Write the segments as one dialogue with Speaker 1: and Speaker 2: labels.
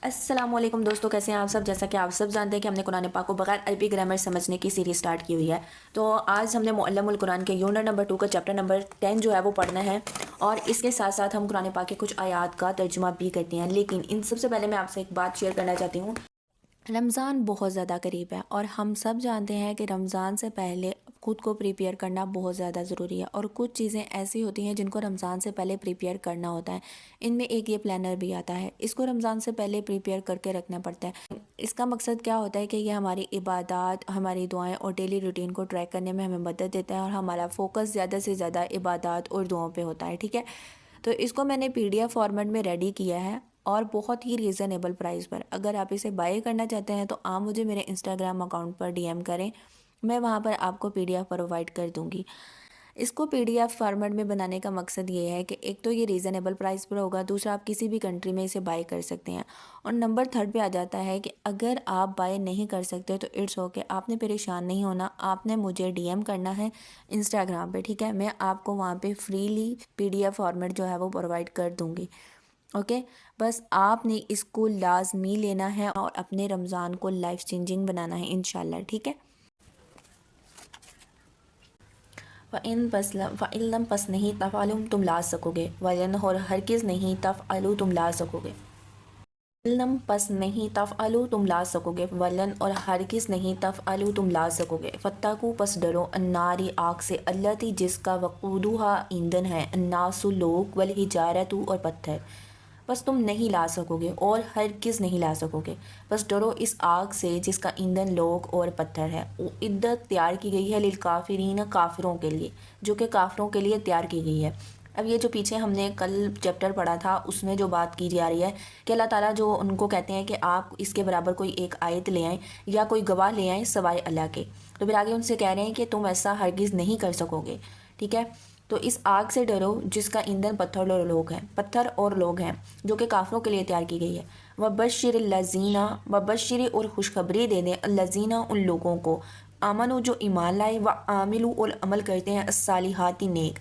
Speaker 1: السلام علیکم دوستوں، کیسے ہیں آپ سب؟ جیسا کہ آپ سب جانتے ہیں کہ ہم نے قرآن پاک کو بغیر عربی گرامر سمجھنے کی سیریز سٹارٹ کی ہوئی ہے۔ تو آج ہم نے معلم القرآن کے یونٹ نمبر 2 کا چیپٹر نمبر 10 جو ہے وہ پڑھنا ہے، اور اس کے ساتھ ساتھ ہم قرآن پاک کے کچھ آیات کا ترجمہ بھی کرتے ہیں۔ لیکن ان سب سے پہلے میں آپ سے ایک بات شیئر کرنا چاہتی ہوں۔ رمضان بہت زیادہ قریب ہے، اور ہم سب جانتے ہیں کہ رمضان سے پہلے خود کو پریپیئر کرنا بہت زیادہ ضروری ہے، اور کچھ چیزیں ایسی ہوتی ہیں جن کو رمضان سے پہلے پریپیئر کرنا ہوتا ہے۔ ان میں ایک یہ پلانر بھی آتا ہے، اس کو رمضان سے پہلے پریپیئر کر کے رکھنا پڑتا ہے۔ اس کا مقصد کیا ہوتا ہے کہ یہ ہماری عبادات، ہماری دعائیں اور ڈیلی روٹین کو ٹریک کرنے میں ہمیں مدد دیتا ہے، اور ہمارا فوکس زیادہ سے زیادہ عبادات اور دعاؤں پہ ہوتا ہے، ٹھیک ہے۔ تو اس کو میں نے PDF فارمیٹ میں ریڈی کیا ہے، اور بہت ہی ریزنیبل پرائز پر۔ اگر آپ اسے بائی کرنا چاہتے ہیں تو آپ مجھے میرے انسٹاگرام اکاؤنٹ پر DM کریں، میں وہاں پر آپ کو PDF پرووائڈ کر دوں گی۔ اس کو PDF فارمیٹ میں بنانے کا مقصد یہ ہے کہ ایک تو یہ ریزنیبل پرائز پر ہوگا، دوسرا آپ کسی بھی کنٹری میں اسے بائی کر سکتے ہیں، اور نمبر 3 پہ آ جاتا ہے کہ اگر آپ بائی نہیں کر سکتے تو اٹس اوکے، آپ نے پریشان نہیں ہونا، آپ نے مجھے DM کرنا ہے انسٹاگرام پہ، ٹھیک ہے۔ میں آپ کو وہاں پہ فریلی PDF فارمیٹ جو ہے وہ پرووائڈ کر دوں گی، اوکے۔ بس آپ نے اس کو لازمی لینا ہے اور اپنے رمضان کو لائف چینجنگ بنانا ہے انشاءاللہ، ٹھیک ہے۔ فَإِن لَم پس نہیں تفعلوا تم لا سکو گے، وَلَن اور ہرگز نہیں تفعلوا تم لا سکو گے۔ لم پس نہیں تفعلوا تم لا سکو گے، ولن اور ہرگز نہیں تفعلوا تم لا سکو گے، فاتقوا پس ڈرو الناری آگ سے، التی جس کا وقودھا ایندھن ہے، الناس لوگ، والحجارۃ اور پتھر، بس تم نہیں لا سکو گے اور ہرگز نہیں لا سکو گے، بس ڈرو اس آگ سے جس کا ایندھن لوگ اور پتھر ہے۔ عدت تیار کی گئی ہے للکافرین، کافروں کے لیے، جو کہ کافروں کے لیے تیار کی گئی ہے۔ اب یہ جو پیچھے ہم نے کل چیپٹر پڑھا تھا اس میں جو بات کی جا رہی ہے کہ اللہ تعالیٰ جو ان کو کہتے ہیں کہ آپ اس کے برابر کوئی ایک آیت لے آئیں یا کوئی گواہ لے آئیں سوائے اللہ کے، تو پھر آگے ان سے کہہ رہے ہیں کہ تم ایسا ہرگز نہیں کر سکو گے، ٹھیک ہے۔ تو اس آگ سے ڈرو جس کا ایندھن پتھر اور لوگ ہیں، جو کہ کافروں کے لیے تیار کی گئی ہے۔ وبشر الذین، وبشری اور خوشخبری دے دیں، الذین ان لوگوں کو، آمنو جو ایمان لائے، وعاملوا اور عمل کرتے ہیں، الصالحات نیک۔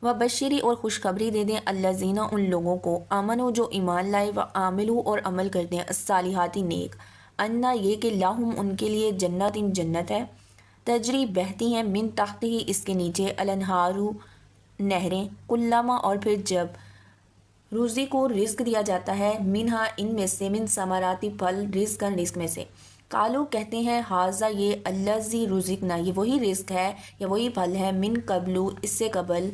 Speaker 1: وبشری اور خوشخبری دے دیں، الذین ان لوگوں کو، آمنو جو ایمان لائے، وعاملوا اور عمل کرتے ہیں، الصالحات نیک، انا یہ کہ لہم ان کے لیے جنت جنت ہے، تجری بہتی ہیں، من تحت ہی اس کے نیچے، الانہار نہریں، کلما اور پھر جب، روزی کو رزق دیا جاتا ہے، منہا ان میں سے، من ثمراتی پھل، رزق میں سے، قالو کہتے ہیں، ہاذا یہ، الذی رزقنا یہ وہی رزق ہے یا وہی پھل ہے، من قبل اس سے قبل،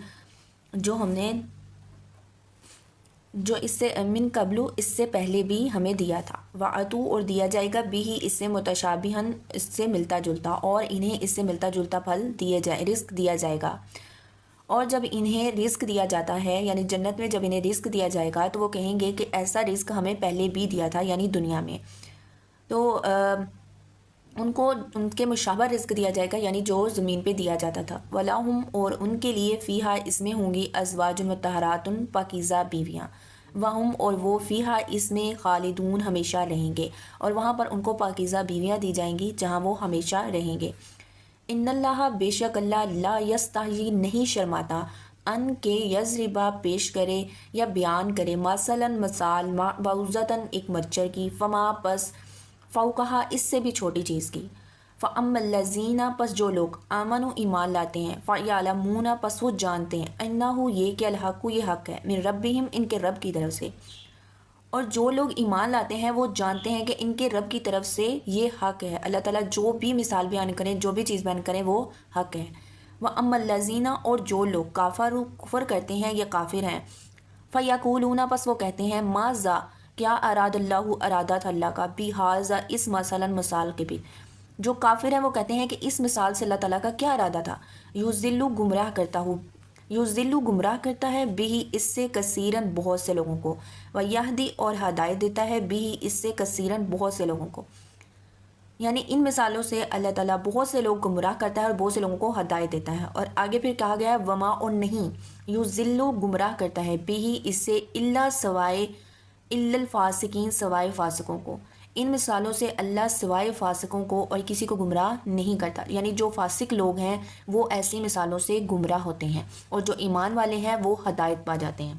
Speaker 1: جو اس سے من قبل اس سے پہلے بھی ہمیں دیا تھا، وَأَتُوا اور دیا جائے گا بھی اس سے متشابہن اس سے ملتا جلتا، اور انہیں اس سے ملتا جلتا پھل رزق دیا جائے گا۔ اور جب انہیں رزق دیا جاتا ہے، یعنی جنت میں جب انہیں رزق دیا جائے گا تو وہ کہیں گے کہ ایسا رزق ہمیں پہلے بھی دیا تھا، یعنی دنیا میں۔ تو ان کو ان کے مشابہ رزق دیا جائے گا، یعنی جو زمین پہ دیا جاتا تھا۔ وَلَهُمْ اور ان کے لیے، فیہا اس میں ہوں گی، ازواج مطہرات پاکیزہ بیویاں، وَهُمْ اور وہ، فیہا اس میں، خالدون ہمیشہ رہیں گے، اور وہاں پر ان کو پاکیزہ بیویاں دی جائیں گی جہاں وہ ہمیشہ رہیں گے۔ ان اللہ بے شک اللہ، لا یستحیی نہیں شرماتا، ان کے یضربا پیش کرے یا بیان کرے، مثلاً مثال، بعوضۃ ایک مچھر کی، فما پس، فوقہا اس سے بھی چھوٹی چیز کی، فَأَمَّا الَّذِينَ پس جو لوگ، آمنوا ایمان لاتے ہیں، فَيَعْلَمُونَ پس وہ جانتے ہیں، اَنَّهُ یہ کہ الحق یہ حق ہے، من ربہم ان کے رب کی طرف سے۔ اور جو لوگ ایمان لاتے ہیں وہ جانتے ہیں کہ ان کے رب کی طرف سے یہ حق ہے، اللہ تعالیٰ جو بھی مثال بیان کریں، جو بھی چیز بیان کریں، وہ حق ہے۔ وَأَمَّا الَّذِينَ اور جو لوگ، کافروا کفر کرتے ہیں یا کافر ہیں، فَيَقُولُونَ پس وہ کہتے ہیں، ماذا کیا، اراد اللہ ارادہ تھا اللہ کا، بِہَٰذَا اس مثلاً مثال کے بھی، جو کافر ہیں وہ کہتے ہیں کہ اس مثال سے اللہ تعالیٰ کا کیا ارادہ تھا، یُضِلُّ گمراہ کرتا ہے بھی اس سے کثیراً بہت سے لوگوں کو، وَیَہْدِی اور ہدایت دیتا ہے بھی اس سے کثیراً بہت سے لوگوں کو، یعنی ان مثالوں سے اللہ تعالیٰ بہت سے لوگ گمراہ کرتا ہے اور بہت سے لوگوں کو ہدایت دیتا ہے۔ اور آگے پھر کہا گیا ہے، وما اور نہیں، یُضِلُّ گمراہ کرتا ہے بھی اس سے، الا سوائے، الا الفاسقین سوائے فاسقوں کو، ان مثالوں سے اللہ سوائے فاسقوں کو اور کسی کو گمراہ نہیں کرتا، یعنی جو فاسق لوگ ہیں وہ ایسی مثالوں سے گمراہ ہوتے ہیں، اور جو ایمان والے ہیں وہ ہدایت پا جاتے ہیں۔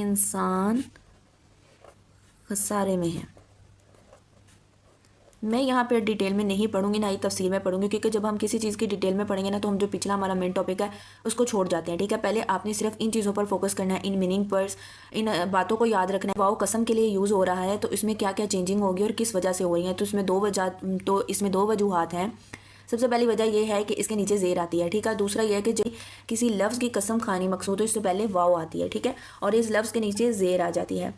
Speaker 1: انسان خسارے میں ہے. میں یہاں پہ ڈیٹیل میں نہیں پڑھوں گی، نہ ہی تفصیل میں پڑھوں گی، کیونکہ جب ہم کسی چیز کی ڈیٹیل میں پڑھیں گے نا تو ہم جو پچھلا ہمارا مین ٹاپک ہے اس کو چھوڑ جاتے ہیں. ٹھیک ہے، پہلے آپ نے صرف ان چیزوں پر فوکس کرنا ہے، ان میننگ پر، ان باتوں کو یاد رکھنا ہے. واؤ قسم کے لیے یوز ہو رہا ہے تو اس میں کیا کیا چینجنگ ہوگی اور کس وجہ سے ہو رہی ہیں. تو اس میں دو وجوہات ہیں. سب سے پہلی وجہ یہ ہے کہ اس کے نیچے زیر آتی ہے. ٹھیک ہے، دوسرا یہ ہے کہ جب کسی لفظ کی قسم کھانی مقصود ہو اس سے پہلے واؤ آتی ہے. ٹھیک ہے، اور اس لفظ کے نیچے زیر آ جاتی ہے.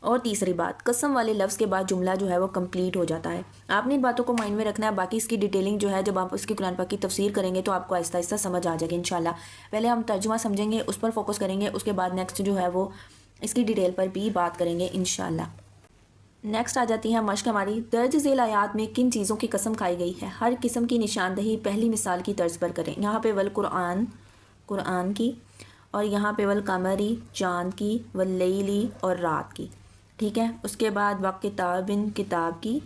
Speaker 1: اور تیسری بات، قسم والے لفظ کے بعد جملہ جو ہے وہ کمپلیٹ ہو جاتا ہے. آپ نے ان باتوں کو مائنڈ میں رکھنا ہے. باقی اس کی ڈیٹیلنگ جو ہے جب آپ اس کی قرآن پاک کی تفسیر کریں گے تو آپ کو آہستہ آہستہ سمجھ آ جائے گی انشاءاللہ. پہلے ہم ترجمہ سمجھیں گے، اس پر فوکس کریں گے، اس کے بعد نیکسٹ جو ہے وہ اس کی ڈیٹیل پر بھی بات کریں گے انشاءاللہ. نیکسٹ آ جاتی ہے مشق ہماری. درج ذیل آیات میں کن چیزوں کی قسم کھائی گئی ہے؟ ہر قسم کی نشاندہی پہلی مثال کی طرز پر کریں. یہاں پہ والقرآن، قرآن کی، اور یہاں پہ والقمری، چاند کی، واللیلی، اور رات کی. ٹھیک ہے، اس کے بعد وکتابن، کتاب کی،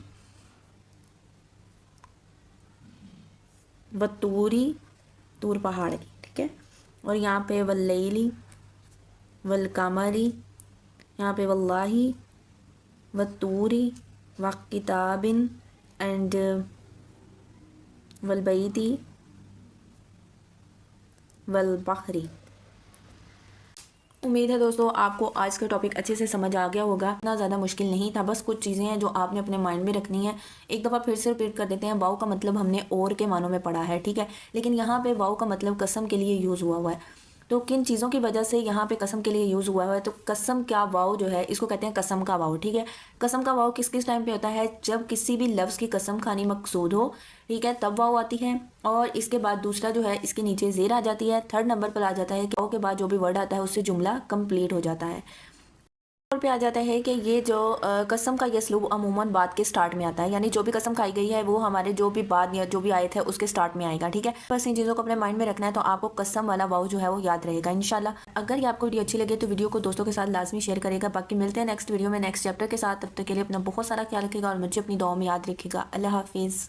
Speaker 1: والطوری، طور پہاڑ کی. ٹھیک ہے، اور یہاں پہ واللیلی، والقمری، یہاں پہ واللہ، والطوری، وکتابن، اینڈ والبیتی، والبحری. امید ہے دوستو آپ کو آج کا ٹاپک اچھے سے سمجھ آ گیا ہوگا. اتنا زیادہ مشکل نہیں تھا، بس کچھ چیزیں ہیں جو آپ نے اپنے مائنڈ میں رکھنی ہیں. ایک دفعہ پھر سے ریپیٹ کر دیتے ہیں. واؤ کا مطلب ہم نے اور کے معنوں میں پڑھا ہے. ٹھیک ہے، لیکن یہاں پہ واؤ کا مطلب قسم کے لیے یوز ہوا ہے. تو کن چیزوں کی وجہ سے یہاں پہ قسم کے لیے یوز ہوا ہے؟ تو قسم کا واؤ جو ہے اس کو کہتے ہیں قسم کا واؤ. ٹھیک ہے، قسم کا واؤ کس ٹائم پہ ہوتا ہے؟ جب کسی بھی لفظ کی قسم کھانی مقصود ہو. ٹھیک ہے، تب واؤ آتی ہے. اور اس کے بعد دوسرا جو ہے اس کے نیچے زیر آ جاتی ہے. تھرڈ نمبر پر آ جاتا ہے کہ واؤ کے بعد جو بھی ورڈ آتا ہے اس سے جملہ کمپلیٹ ہو جاتا ہے. اور پہ آ جاتا ہے کہ یہ جو قسم کا یہ اسلوب عموماً بات کے سٹارٹ میں آتا ہے، یعنی جو بھی قسم کھائی گئی ہے وہ ہمارے جو بھی بات یا جو بھی آیت ہے اس کے سٹارٹ میں آئے گا. ٹھیک ہے، بس ان چیزوں کو اپنے مائنڈ میں رکھنا ہے تو آپ کو قسم والا واؤ جو ہے وہ یاد رہے گا انشاءاللہ. اگر یہ آپ کو ویڈیو اچھی لگے تو ویڈیو کو دوستوں کے ساتھ لازمی شیئر کرے گا. باقی ملتے ہیں نیکسٹ ویڈیو میں نیکسٹ چیپٹر کے ساتھ. تب تک کے لیے اپنا بہت سارا خیال رکھے گا اور مجھے اپنی دعاؤں میں یاد رکھے گا. اللہ حافظ.